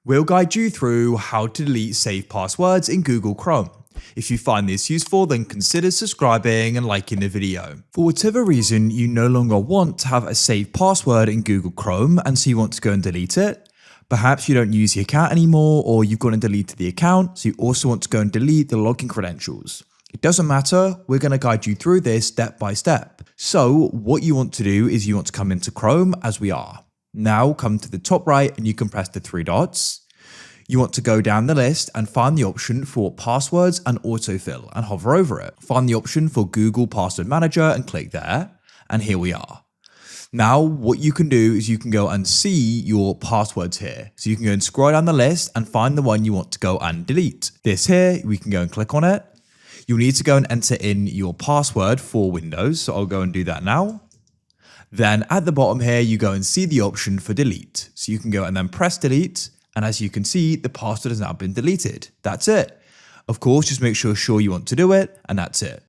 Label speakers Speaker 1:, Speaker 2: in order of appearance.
Speaker 1: We'll guide you through how to delete saved passwords in Google Chrome. If you find this useful, then consider subscribing and liking the video. For whatever reason, you no longer want to have a saved password in Google Chrome and so you want to go and delete it. Perhaps you don't use the account anymore, or you've gone and deleted the account, so you also want to go and delete the login credentials. It doesn't matter, we're going to guide you through this step by step. So what you want to do is you want to come into Chrome as we are. Now come to the top right and you can press the three dots. You want to go down the list and find the option for passwords and autofill and hover over it. Find the option for Google Password Manager and click there. And here we are. Now what you can do is you can go and see your passwords here. So you can go and scroll down the list and find the one you want to go and delete. This here, we can go and click on it. You'll need to go and enter in your password for Windows. So I'll go and do that now. Then at the bottom here, you go and see the option for delete. So you can go and then press delete. And as you can see, the password has now been deleted. That's it. Of course, just make sure you want to do it, and that's it.